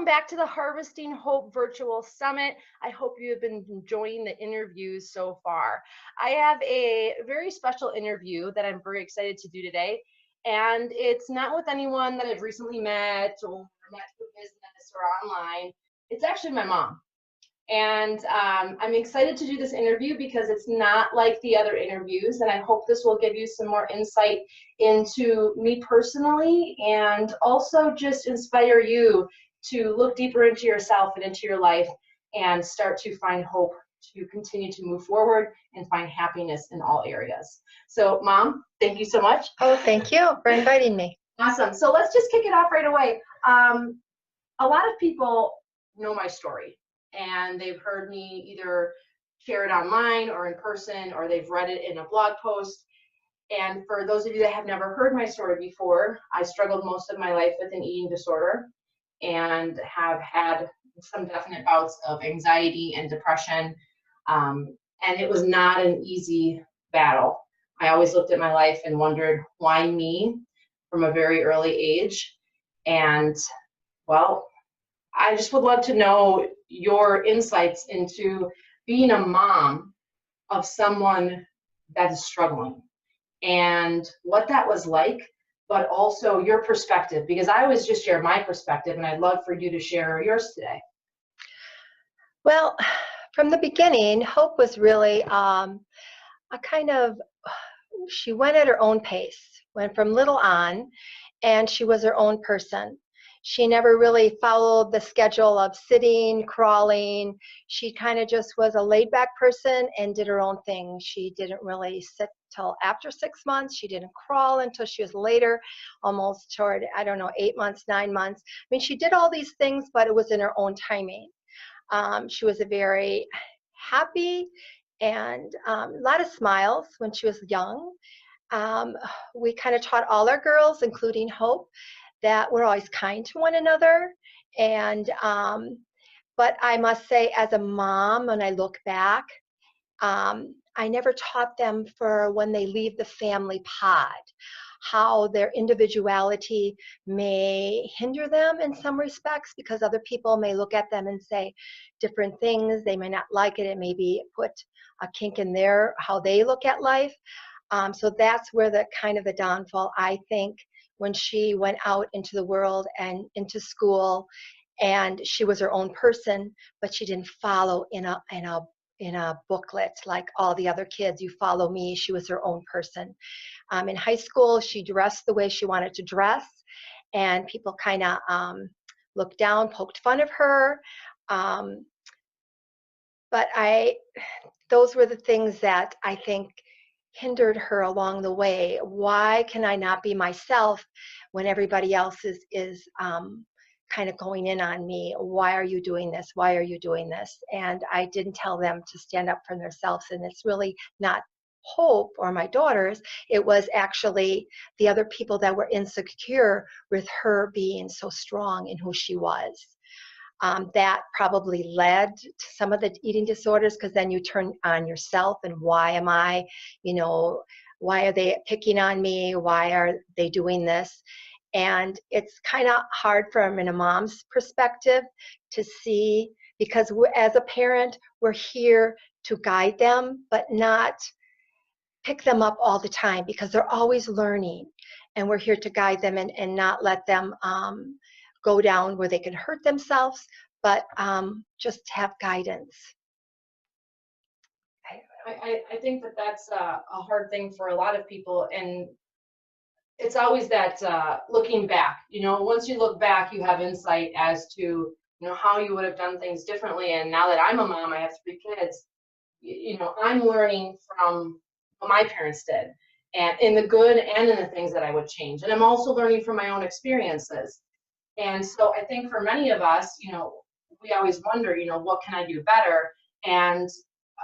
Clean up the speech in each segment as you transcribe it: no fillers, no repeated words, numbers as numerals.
back to the Harvesting Hope Virtual Summit. I hope you have been enjoying the interviews so far. I have a very special interview that I'm very excited to do today. And it's not with anyone that I've recently met or met through business or online. It's actually my mom. And I'm excited to do this interview because it's not like the other interviews. And I hope this will give you some more insight into me personally and also just inspire you to look deeper into yourself and into your life and start to find hope to continue to move forward and find happiness in all areas. So, Mom, thank you so much. Oh, thank you for inviting me. Awesome. So let's just kick it off right away. A lot of people know my story, and they've heard me either share it online or in person, or they've read it in a blog post. And for those of you that have never heard my story before, I struggled most of my life with an eating disorder and have had some definite bouts of anxiety and depression. And it was not an easy battle. I always looked at my life and wondered, why me from a very early age? And well, I just would love to know your insights into being a mom of someone that is struggling and what that was like, but also your perspective, because I always just share my perspective, and I'd love for you to share yours today. Well, from the beginning, Hope was really a kind of, she went at her own pace, went from little on, and she was her own person. She never really followed the schedule of sitting, crawling. She kind of just was a laid-back person and did her own thing. She didn't really sit till after 6 months. She didn't crawl until she was later, almost toward, I don't know, 8 months, 9 months. I mean, she did all these things, but it was in her own timing. She was a very happy and a lot of smiles when she was young. We kind of taught all our girls, including Hope, that we're always kind to one another. And but I must say, as a mom, when I look back, I never taught them for when they leave the family pod, how their individuality may hinder them in some respects, because other people may look at them and say different things. They may not like it. It may be put a kink in their, how they look at life. So that's where the kind of the downfall, I think, when she went out into the world and into school, and she was her own person, but she didn't follow in a booklet like all the other kids. You follow me. She was her own person. In high school, she dressed the way she wanted to dress, and people kind of looked down, poked fun of her. But those were the things that I think hindered her along the way. Why can I not be myself when everybody else is kind of going in on me? Why are you doing this? Why are you doing this? And I didn't tell them to stand up for themselves. And it's really not Hope or my daughters. It was actually the other people that were insecure with her being so strong in who she was. That probably led to some of the eating disorders, because then you turn on yourself and why am I, why are they picking on me? Why are they doing this? And it's kind of hard from a mom's perspective to see, because as a parent, we're here to guide them, but not pick them up all the time, because they're always learning. And we're here to guide them and not let them go down where they can hurt themselves, but just have guidance. I think that that's a hard thing for a lot of people, and it's always that looking back. Once you look back, you have insight as to how you would have done things differently. And now that I'm a mom, I have 3 kids. I'm learning from what my parents did, and in the good and in the things that I would change. And I'm also learning from my own experiences. And so I think for many of us, we always wonder, what can I do better? And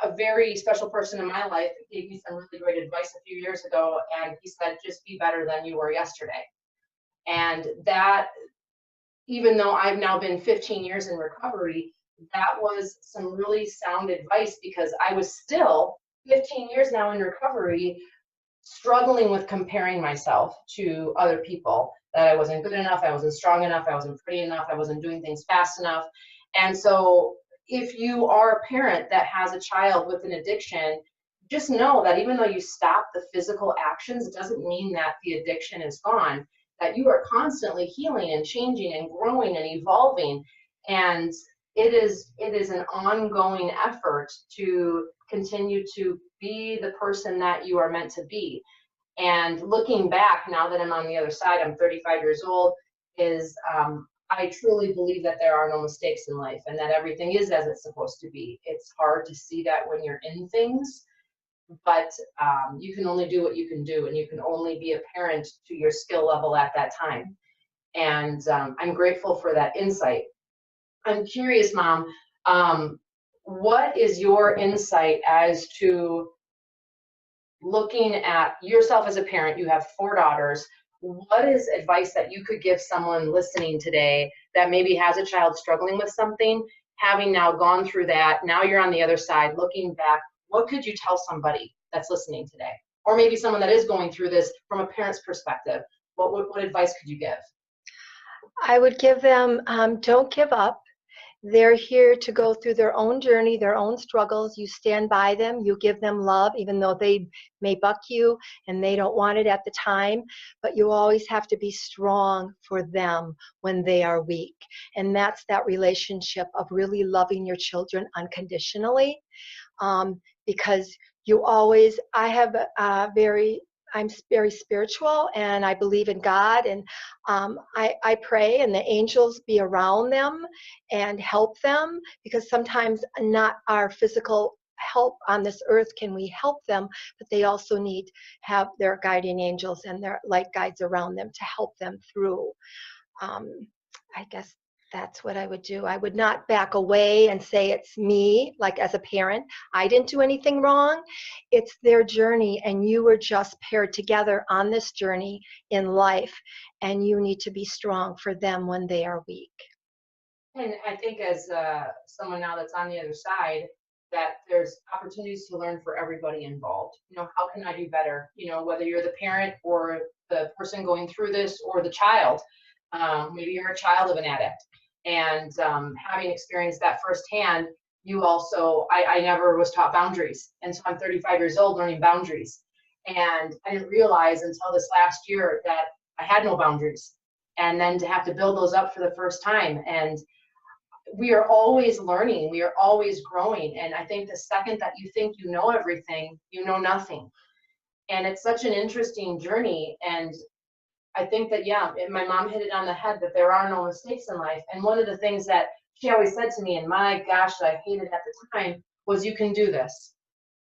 a very special person in my life gave me some really great advice a few years ago. And he said, just be better than you were yesterday. And that, even though I've now been 15 years in recovery, that was some really sound advice, because I was still 15 years now in recovery, struggling with comparing myself to other people, that I wasn't good enough, I wasn't strong enough, I wasn't pretty enough, I wasn't doing things fast enough. And so if you are a parent that has a child with an addiction, just know that even though you stop the physical actions, it doesn't mean that the addiction is gone, that you are constantly healing and changing and growing and evolving. And it is an ongoing effort to continue to be the person that you are meant to be. And looking back, now that I'm on the other side, I'm 35 years old, is I truly believe that there are no mistakes in life and that everything is as it's supposed to be. It's hard to see that when you're in things, but you can only do what you can do, and you can only be a parent to your skill level at that time. And I'm grateful for that insight. I'm curious, Mom, what is your insight as to looking at yourself as a parent? You have 4 daughters. What is advice that you could give someone listening today that maybe has a child struggling with something, having now gone through that, now you're on the other side, looking back, what could you tell somebody that's listening today? Or maybe someone that is going through this from a parent's perspective. What advice could you give? I would give them, don't give up. They're here to go through their own journey, their own struggles. You stand by them, you give them love, even though they may buck you and they don't want it at the time. But you always have to be strong for them when they are weak. And that's that relationship of really loving your children unconditionally. Because you always, I'm very spiritual, and I believe in God, and I pray, and the angels be around them and help them, because sometimes not our physical help on this earth can we help them, but they also need have their guiding angels and their light guides around them to help them through. I guess that's what I would do. I would not back away and say it's me, like as a parent, I didn't do anything wrong. It's their journey, and you were just paired together on this journey in life, and you need to be strong for them when they are weak. And I think as someone now that's on the other side, that there's opportunities to learn for everybody involved. How can I do better? Whether you're the parent or the person going through this or the child. Maybe you're a child of an addict, and having experienced that firsthand, you also, I never was taught boundaries. And so I'm 35 years old learning boundaries. And I didn't realize until this last year that I had no boundaries. And then to have to build those up for the first time. And we are always learning, we are always growing. And I think the second that you think you know everything, you know nothing. And it's such an interesting journey. And I think that, yeah, my mom hit it on the head, that there are no mistakes in life. And one of the things that she always said to me, and my gosh, that I hated at the time, was, you can do this.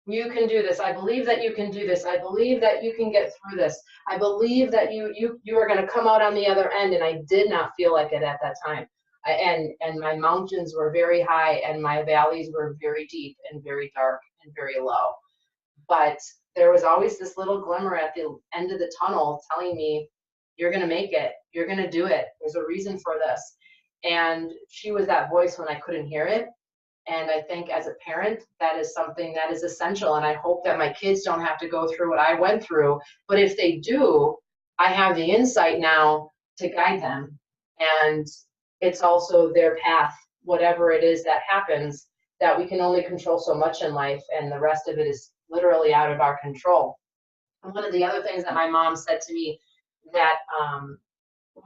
You can do this. I believe that you can do this. I believe that you can get through this. I believe that you are going to come out on the other end. And I did not feel like it at that time. And my mountains were very high, and my valleys were very deep and very dark and very low. But there was always this little glimmer at the end of the tunnel telling me, you're going to make it. You're going to do it. There's a reason for this. And she was that voice when I couldn't hear it. And I think as a parent, that is something that is essential. And I hope that my kids don't have to go through what I went through. But if they do, I have the insight now to guide them. And it's also their path, whatever it is that happens, that we can only control so much in life. And the rest of it is literally out of our control. And one of the other things that my mom said to me that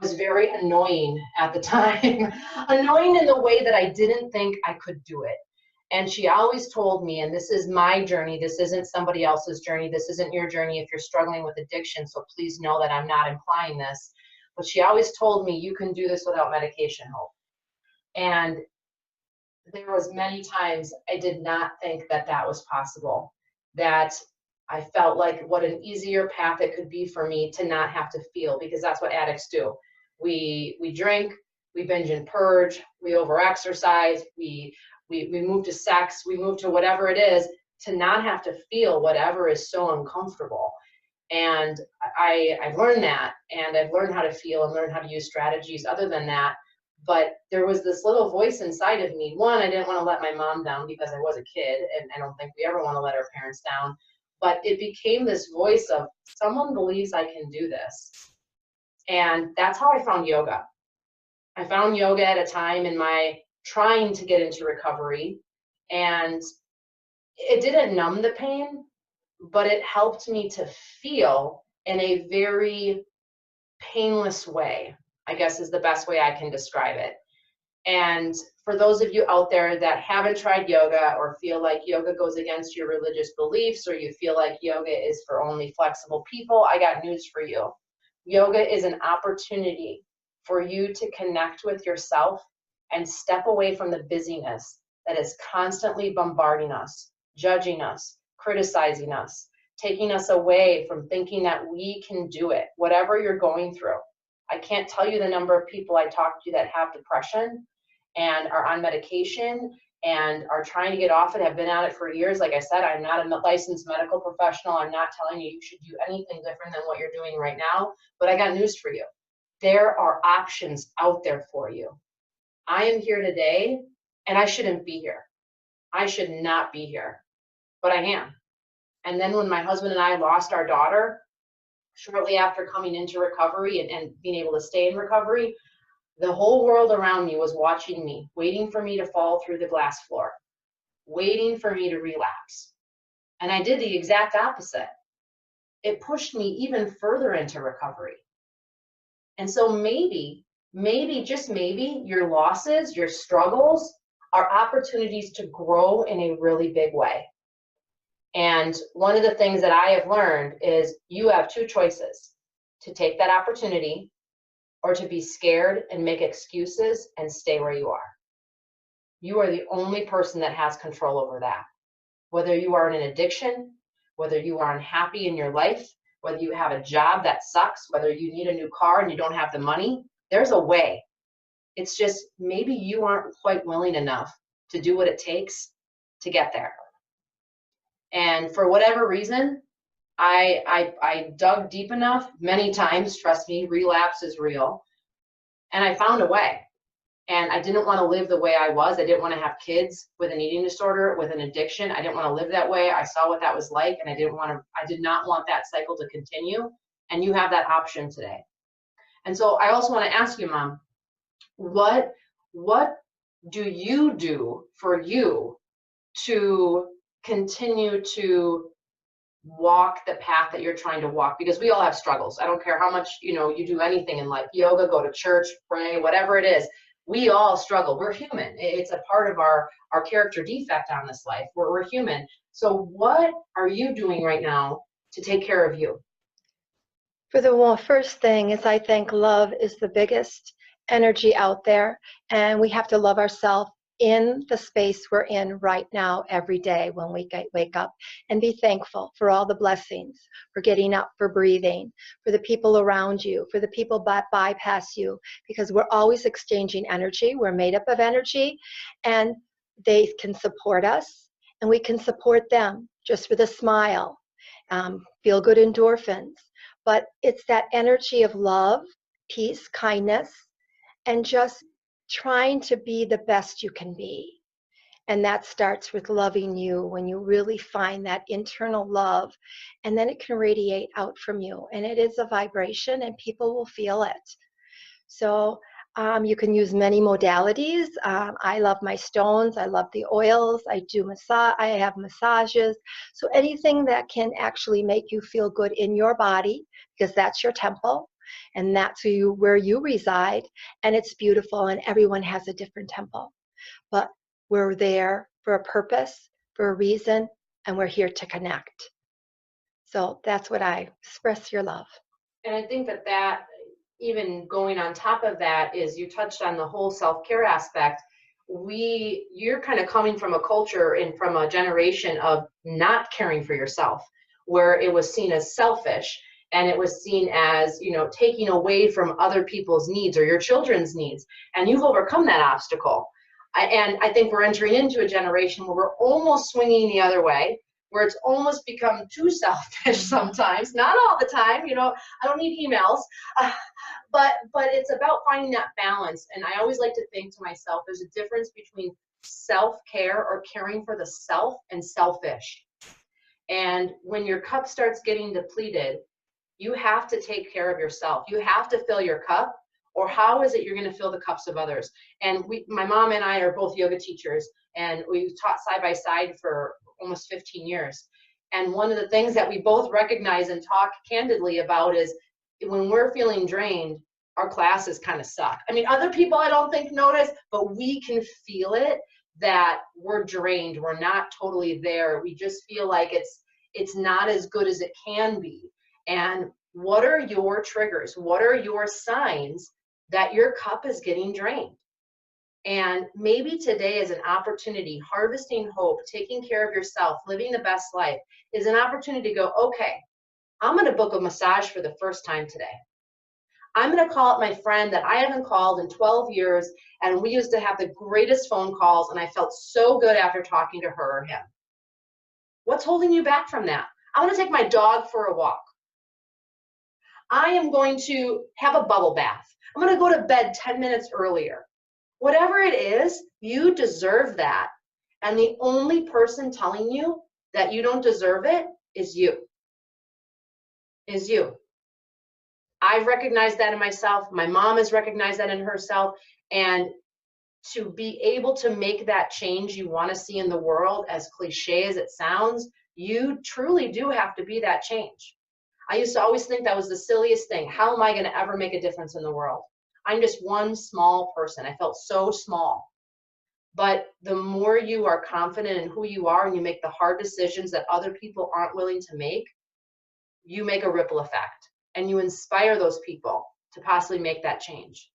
was very annoying at the time, annoying in the way that I didn't think I could do it. And she always told me, and this is my journey, this isn't somebody else's journey, this isn't your journey if you're struggling with addiction, so please know that I'm not implying this. But she always told me, you can do this without medication, Hope. And there was many times I did not think that that was possible, that I felt like what an easier path it could be for me to not have to feel, because that's what addicts do. We drink, we binge and purge, we overexercise, we move to sex, we move to whatever it is, to not have to feel whatever is so uncomfortable. And I've learned that, and I've learned how to feel and learned how to use strategies other than that. But there was this little voice inside of me. One, I didn't want to let my mom down because I was a kid, and I don't think we ever want to let our parents down. but it became this voice of someone believes I can do this. And that's how I found yoga. I found yoga at a time in my trying to get into recovery, and it didn't numb the pain, but it helped me to feel in a very painless way, I guess is the best way I can describe it. And for those of you out there that haven't tried yoga or feel like yoga goes against your religious beliefs, or you feel like yoga is for only flexible people, I got news for you. Yoga is an opportunity for you to connect with yourself and step away from the busyness that is constantly bombarding us, judging us, criticizing us, taking us away from thinking that we can do it, whatever you're going through. I can't tell you the number of people I talk to that have depression and are on medication and are trying to get off it, have been on it for years. Like I said, I'm not a licensed medical professional. I'm not telling you you should do anything different than what you're doing right now, but I got news for you. There are options out there for you. I am here today, and I shouldn't be here. I should not be here, but I am. And then when my husband and I lost our daughter, shortly after coming into recovery and being able to stay in recovery, the whole world around me was watching me, waiting for me to fall through the glass floor, waiting for me to relapse. And I did the exact opposite. It pushed me even further into recovery. And so maybe, just maybe, your losses, your struggles are opportunities to grow in a really big way. And one of the things that I have learned is you have two choices: to take that opportunity or to be scared and make excuses and stay where you are. You are the only person that has control over that. Whether you are in an addiction, whether you are unhappy in your life, whether you have a job that sucks, whether you need a new car and you don't have the money, there's a way. It's just maybe you aren't quite willing enough to do what it takes to get there. And for whatever reason, I dug deep enough many times, trust me, relapse is real. And I found a way. And I didn't want to live the way I was. I didn't want to have kids with an eating disorder, with an addiction. I didn't want to live that way. I saw what that was like, and I did not want that cycle to continue. And you have that option today. And so I also want to ask you, Mom, what do you do for you to continue to walk the path that you're trying to walk? Because we all have struggles. I don't care how much you do anything in life, yoga, go to church, pray, whatever it is. We all struggle. We're human. It's a part of our character defect on this life. We're human. So what are you doing right now to take care of you? For the first thing is, I think love is the biggest energy out there, and we have to love ourselves in the space we're in right now every day when we wake up, and be thankful for all the blessings, for getting up, for breathing, for the people around you, for the people that bypass you, because we're always exchanging energy. We're made up of energy, and they can support us and we can support them just with a smile. Feel good endorphins. But it's that energy of love, peace, kindness, and just trying to be the best you can be. And that starts with loving you, when you really find that internal love, and then it can radiate out from you. And it is a vibration, and people will feel it. So you can use many modalities. I love my stones. I love the oils. I have massages. So anything that can actually make you feel good in your body, because that's your temple, and that's where you reside, and it's beautiful, and everyone has a different temple. But we're there for a purpose, for a reason, and we're here to connect. So that's what I express your love. And I think that even going on top of that is, you touched on the whole self-care aspect. You're kind of coming from a culture and from a generation of not caring for yourself, where it was seen as selfish, and it was seen as, taking away from other people's needs or your children's needs. And you've overcome that obstacle. And I think we're entering into a generation where we're almost swinging the other way, where it's almost become too selfish sometimes. Not all the time, I don't need emails, but it's about finding that balance. And I always like to think to myself, there's a difference between self-care or caring for the self and selfish. And when your cup starts getting depleted, you have to take care of yourself. You have to fill your cup, or how is it you're going to fill the cups of others? And my mom and I are both yoga teachers, and we've taught side by side for almost 15 years. And one of the things that we both recognize and talk candidly about is when we're feeling drained, our classes kind of suck. I mean, other people I don't think notice, but we can feel it, that we're drained. We're not totally there. We just feel like it's not as good as it can be. And what are your triggers? What are your signs that your cup is getting drained? And maybe today is an opportunity. Harvesting hope, taking care of yourself, living the best life is an opportunity to go, okay, I'm going to book a massage for the first time today. I'm going to call up my friend that I haven't called in 12 years, and we used to have the greatest phone calls, and I felt so good after talking to her or him. What's holding you back from that? I'm going to take my dog for a walk. I am going to have a bubble bath. I'm going to go to bed 10 minutes earlier. Whatever it is, you deserve that. And the only person telling you that you don't deserve it is you. Is you. I've recognized that in myself. My mom has recognized that in herself. And to be able to make that change you want to see in the world, as cliche as it sounds, you truly do have to be that change. I used to always think that was the silliest thing. How am I going to ever make a difference in the world? I'm just one small person. I felt so small. But the more you are confident in who you are and you make the hard decisions that other people aren't willing to make, you make a ripple effect and you inspire those people to possibly make that change.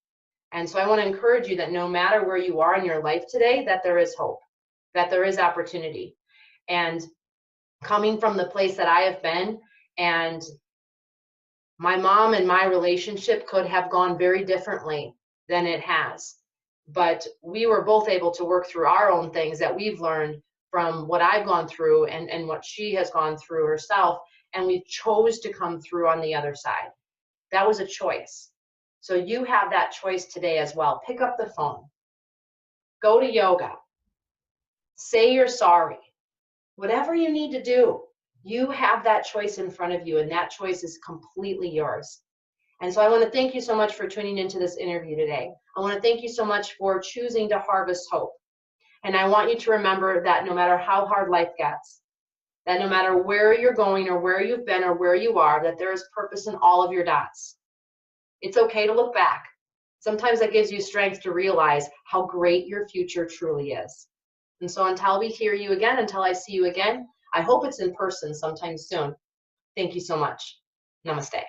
And so I want to encourage you that no matter where you are in your life today, that there is hope, that there is opportunity. And coming from the place that I have been, and my mom and my relationship could have gone very differently than it has. But we were both able to work through our own things that we've learned from what I've gone through and what she has gone through herself. And we chose to come through on the other side. That was a choice. So you have that choice today as well. Pick up the phone. Go to yoga. Say you're sorry. Whatever you need to do, you have that choice in front of you, and that choice is completely yours. And so I want to thank you so much for tuning into this interview today. I want to thank you so much for choosing to harvest hope. And I want you to remember that no matter how hard life gets, that no matter where you're going or where you've been or where you are, that there is purpose in all of your dots. It's okay to look back. Sometimes that gives you strength to realize how great your future truly is. And so until we hear you again, until I see you again, I hope it's in person sometime soon. Thank you so much. Namaste.